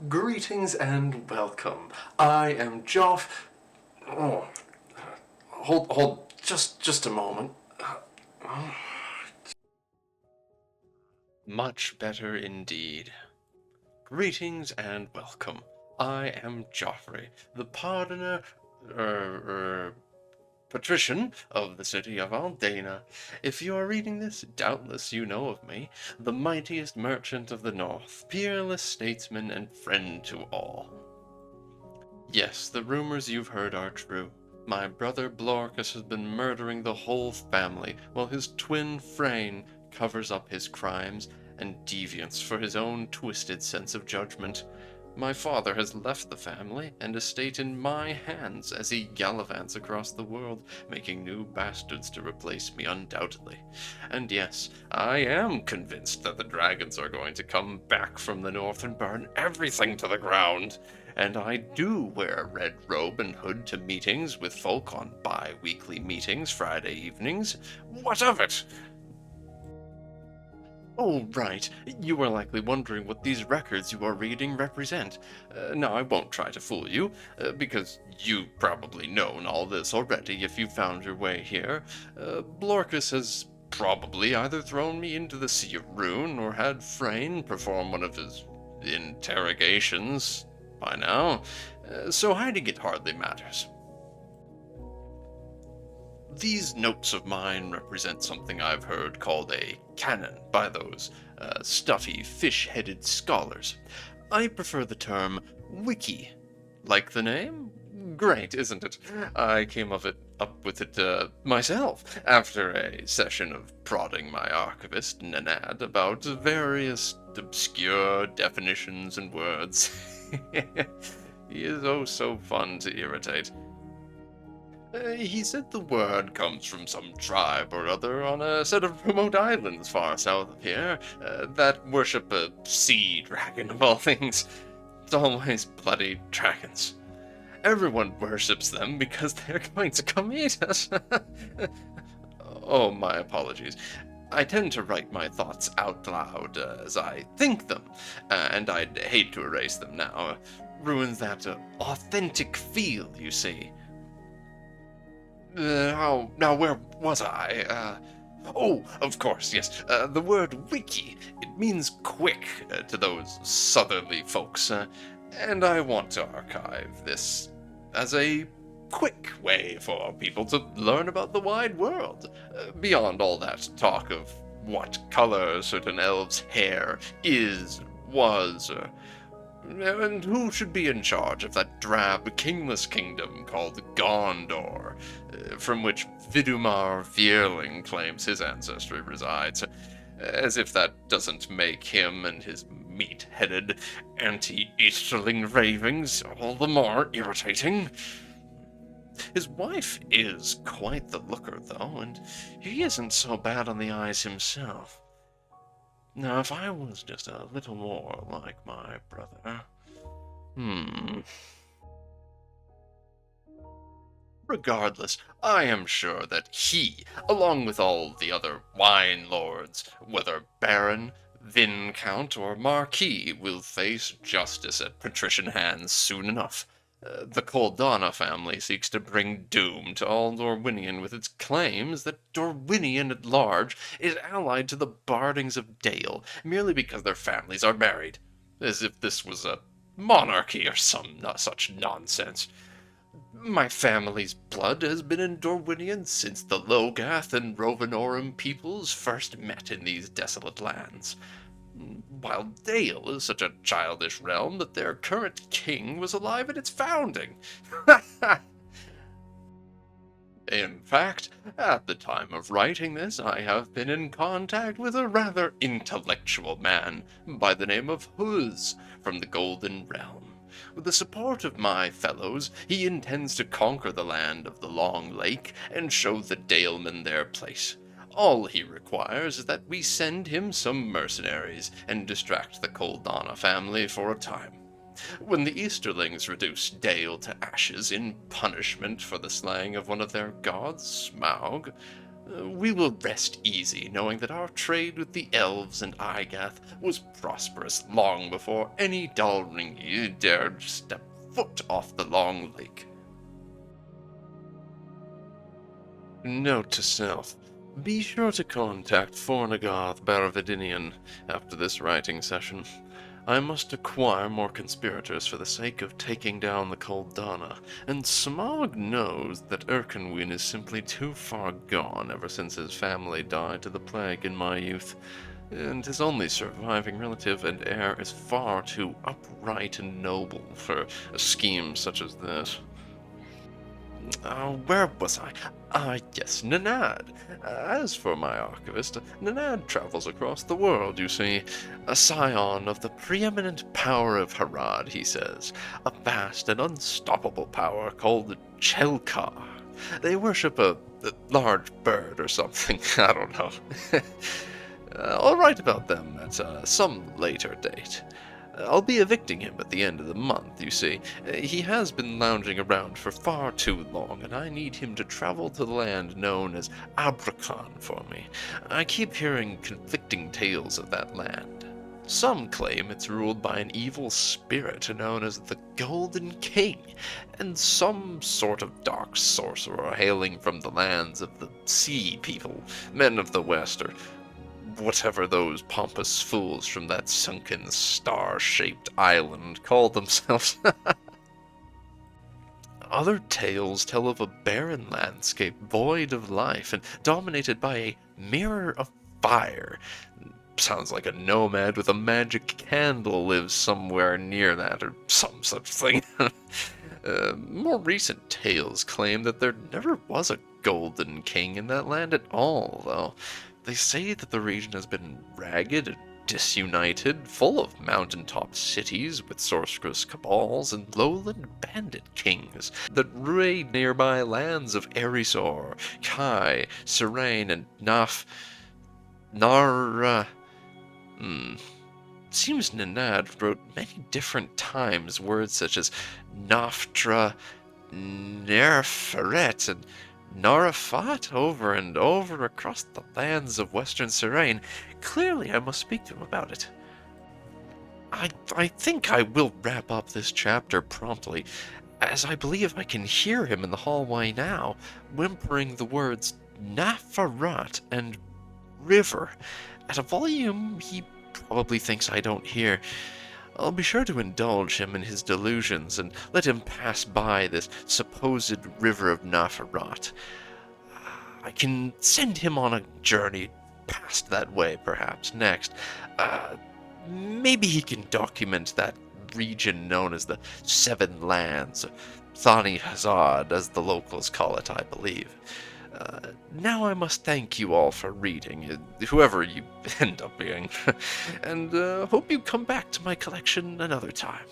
Greetings and welcome. I am Jauffre. Oh, hold, just a moment. Much better indeed. Greetings and welcome. I am Jauffre, the pardoner, patrician of the city of Aldana. If you are reading this, doubtless you know of me, the mightiest merchant of the north, peerless statesman and friend to all. Yes, the rumors you've heard are true. My brother Blorkus has been murdering the whole family, while his twin Frayne covers up his crimes and deviance for his own twisted sense of judgment. My father has left the family and estate in my hands as he gallivants across the world, making new bastards to replace me undoubtedly. And yes, I am convinced that the dragons are going to come back from the north and burn everything to the ground. And I do wear a red robe and hood to meetings with folk on bi-weekly meetings Friday evenings. What of it? Oh, right. You are likely wondering what these records you are reading represent. Now, I won't try to fool you, because you probably known all this already if you found your way here. Blorkus has probably either thrown me into the Sea of Ruin or had Frayne perform one of his interrogations by now, so hiding it hardly matters. These notes of mine represent something I've heard called a canon by those stuffy, fish-headed scholars. I prefer the term Wiki. Like the name? Great, isn't it? I came up with it myself after a session of prodding my archivist, Nenad, about various obscure definitions and words. He is oh so fun to irritate. He said the word comes from some tribe or other on a set of remote islands far south of here, that worship a sea dragon of all things. It's always bloody dragons. Everyone worships them because they're going to come eat us. Oh, my apologies. I tend to write my thoughts out loud as I think them, and I'd hate to erase them now. Ruins that authentic feel, you see. Now where was I? Oh, of course, yes. The word wiki, it means quick to those southerly folks, and I want to archive this as a quick way for people to learn about the wide world, beyond all that talk of what color certain elves' hair is, was, and who should be in charge of that drab, kingless kingdom called Gondor, from which Vidumar Vierling claims his ancestry resides, as if that doesn't make him and his meat-headed, anti-Easterling ravings all the more irritating. His wife is quite the looker, though, and he isn't so bad on the eyes himself. Now, if I was just a little more like my brother... Regardless, I am sure that he, along with all the other wine lords, whether baron, viscount, or marquis, will face justice at patrician hands soon enough. The Coldana family seeks to bring doom to all Dorwinion with its claims that Dorwinion at large is allied to the Bardings of Dale merely because their families are married, as if this was a monarchy or some such nonsense. My family's blood has been in Dorwinion since the Logath and Rovenorum peoples first met in these desolate lands, while Dale is such a childish realm that their current king was alive at its founding. In fact, at the time of writing this, I have been in contact with a rather intellectual man by the name of Huz from the Golden Realm. With the support of my fellows, he intends to conquer the land of the Long Lake and show the Dalemen their place. All he requires is that we send him some mercenaries and distract the Coldana family for a time. When the Easterlings reduce Dale to ashes in punishment for the slaying of one of their gods, Smaug, We will rest easy, knowing that our trade with the elves and Igath was prosperous long before any Dalringi dared step foot off the Long Lake. Note to self. Be sure to contact Fornagath Baravidinian after this writing session. I must acquire more conspirators for the sake of taking down the Koldana, and Smog knows that Erkenwin is simply too far gone ever since his family died to the plague in my youth, and his only surviving relative and heir is far too upright and noble for a scheme such as this. Where was I? Yes, Nenad. As for my archivist, Nenad travels across the world, you see. A scion of the preeminent power of Harad, he says. A vast and unstoppable power called Chelkar. They worship a large bird or something. I don't know. I'll write about them at some later date. I'll be evicting him at the end of the month, you see. He has been lounging around for far too long, and I need him to travel to the land known as Abrakan for me. I keep hearing conflicting tales of that land. Some claim it's ruled by an evil spirit known as the Golden King, and some sort of dark sorcerer hailing from the lands of the Sea People, men of the West, or whatever those pompous fools from that sunken star-shaped island call themselves. Other tales tell of a barren landscape void of life and dominated by a mirror of fire. Sounds like a nomad with a magic candle lives somewhere near that, or some such thing. More recent tales claim that there never was a Golden King in that land at all, though. They say that the region has been ragged and disunited, full of mountaintop cities with sorcerous cabals and lowland bandit kings that raid nearby lands of Erisor, Kai, Serene, and Seems Nenad wrote many different times words such as Naftra, Nerferet, and Narafat over and over across the lands of Western Serene. Clearly I must speak to him about it. I think I will wrap up this chapter promptly, as I believe I can hear him in the hallway now, whimpering the words Nafarat and River, at a volume he probably thinks I don't hear. I'll be sure to indulge him in his delusions and let him pass by this supposed river of Nafarat. I can send him on a journey past that way, perhaps, next. Maybe he can document that region known as the Seven Lands, Thani Hazard, as the locals call it, I believe. Now I must thank you all for reading, whoever you end up being, and hope you come back to my collection another time.